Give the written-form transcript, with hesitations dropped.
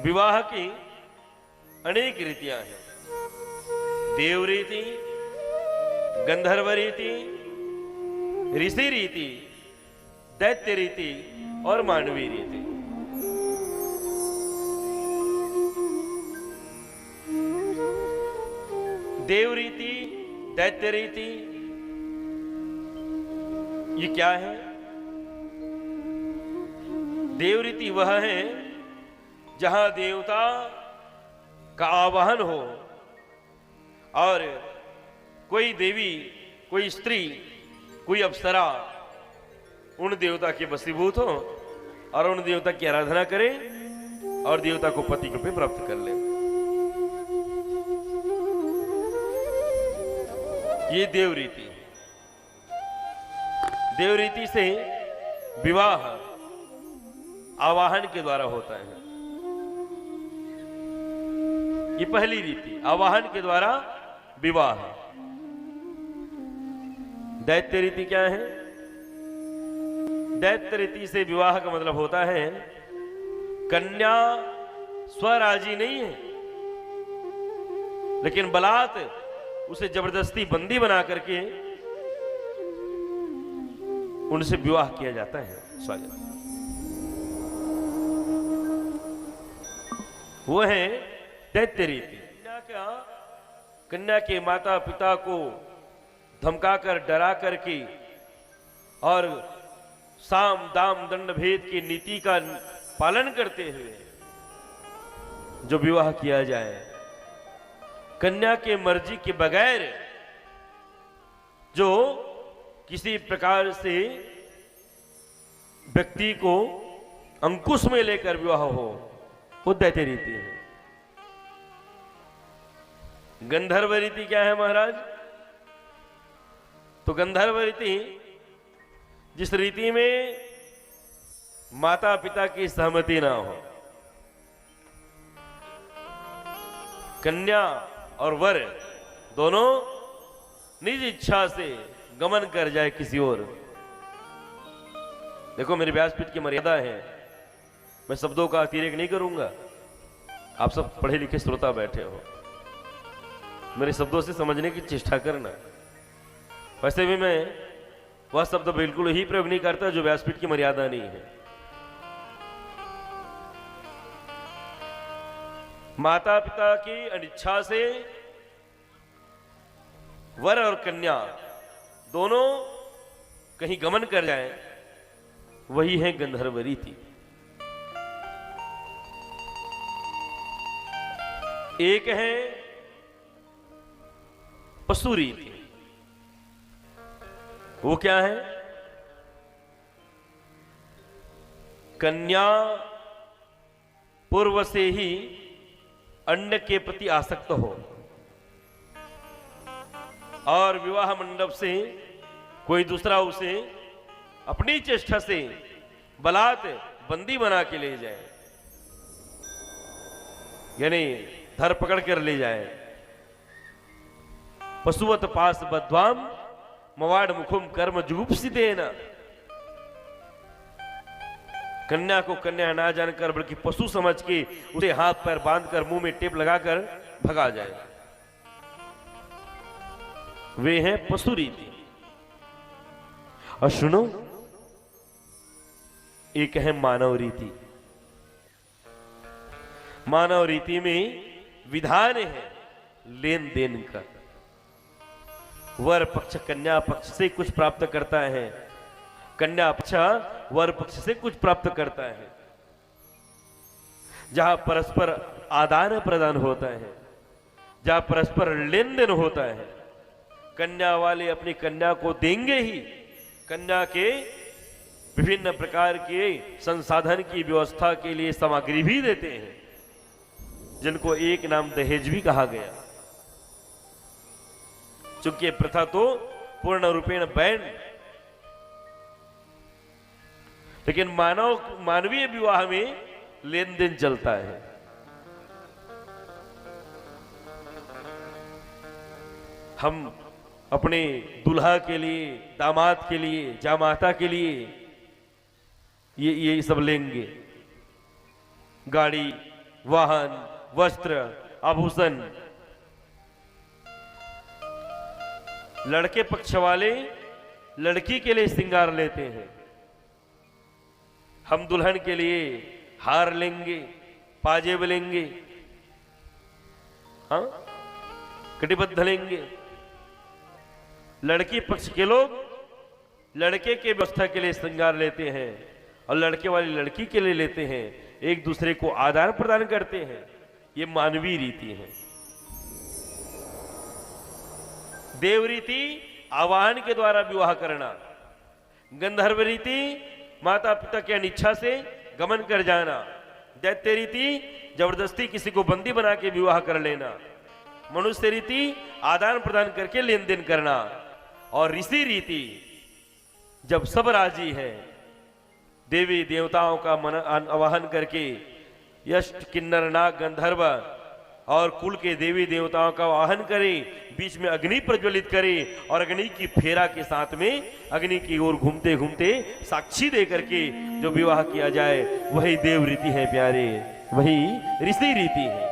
विवाह की अनेक रीतियां हैं। देव रीति, गंधर्व रीति, ऋषि रीति, दैत्य रीति और मानवीय रीति। देव रीति, दैत्य रीति, ये क्या है? देव रीति वह है जहां देवता का आवाहन हो और कोई देवी, कोई स्त्री, कोई अप्सरा उन देवता के वशीभूत हो और उन देवता की आराधना करे और देवता को पति रूप में प्राप्त कर ले। ये देव रीति। देव रीति से विवाह आवाहन के द्वारा होता है। ये पहली रीति, आवाहन के द्वारा विवाह। दैत्य रीति क्या है? दैत्य रीति से विवाह का मतलब होता है कन्या स्वराजी नहीं है, लेकिन बलात् उसे जबरदस्ती बंदी बना करके उनसे विवाह किया जाता है। स्वागत। वो है दैत्य रीति। कन्या के माता पिता को धमकाकर, डरा करके और साम दाम दंड भेद की नीति का पालन करते हुए जो विवाह किया जाए, कन्या के मर्जी के बगैर जो किसी प्रकार से व्यक्ति को अंकुश में लेकर विवाह हो, वो दैत्य रीति है। गंधर्व रीति क्या है महाराज? तो गंधर्व रीति जिस रीति में माता पिता की सहमति ना हो, कन्या और वर दोनों निज इच्छा से गमन कर जाए किसी और। देखो मेरे व्यासपीठ की मर्यादा है, मैं शब्दों का अतिरेक नहीं करूंगा। आप सब पढ़े लिखे श्रोता बैठे हो, मेरे शब्दों से समझने की चेष्टा करना। वैसे भी मैं वह शब्द बिल्कुल ही प्रयोग नहीं करता जो व्यासपीठ की मर्यादा नहीं है। माता पिता की अनिच्छा से वर और कन्या दोनों कहीं गमन कर जाएं, वही है गंधर्व रीति। एक है पशु रीति। वो क्या है? कन्या पूर्व से ही अन्न के प्रति आसक्त हो और विवाह मंडप से कोई दूसरा उसे अपनी चेष्टा से बलात् बंदी बना के ले जाए, यानी धर पकड़ कर ले जाए। पशुवत पास बद्वाम मवाड़ मुखुम कर्म जुगुप्सितेन। कन्या को कन्या ना जानकर बल्कि पशु समझ के उसे हाथ पैर बांधकर मुंह में टेप लगाकर भगा जाए, वे हैं पशु रीति। और सुनो, एक है मानव रीति। मानव रीति में विधान है लेन देन का। वर पक्ष कन्या पक्ष से कुछ प्राप्त करता है, कन्या पक्ष वर पक्ष से कुछ प्राप्त करता है। जहां परस्पर आदान प्रदान होता है, जहां परस्पर लेन देन होता है, कन्या वाले अपनी कन्या को देंगे ही। कन्या के विभिन्न प्रकार के संसाधन की व्यवस्था के लिए सामग्री भी देते हैं, जिनको एक नाम दहेज भी कहा गया। चूंकि प्रथा तो पूर्ण रूपेण बैन, लेकिन मानवीय विवाह में लेन देन चलता है। हम अपने दुल्हा के लिए, दामाद के लिए, जामाता के लिए ये सब लेंगे, गाड़ी वाहन, वस्त्र, आभूषण। लड़के पक्ष वाले लड़की के लिए श्रृंगार लेते हैं। हम दुल्हन के लिए हार लेंगे, पाजेब लेंगे, हाँ, कटिबद्ध लेंगे। लड़की पक्ष के लोग लड़के के व्यवस्था के लिए श्रृंगार लेते हैं और लड़के वाली लड़की के लिए लेते हैं। एक दूसरे को आदान प्रदान करते हैं। ये मानवीय रीति है। देव रीति आवाहन के द्वारा विवाह करना, गंधर्व रीति माता पिता की अनिच्छा से गमन कर जाना, दैत्य रीति जबरदस्ती किसी को बंदी बना के विवाह कर लेना, मनुष्य रीति आदान प्रदान करके लेन देन करना, और ऋषि रीति जब सब राजी है देवी देवताओं का मन आवाहन करके यष्ट किन्नर नाग गंधर्व और कुल के देवी देवताओं का आवाहन करे, बीच में अग्नि प्रज्वलित करे और अग्नि की फेरा के साथ में अग्नि की ओर घूमते घूमते साक्षी दे करके जो विवाह किया जाए, वही देव रीति है प्यारे, वही ऋषि रीति है।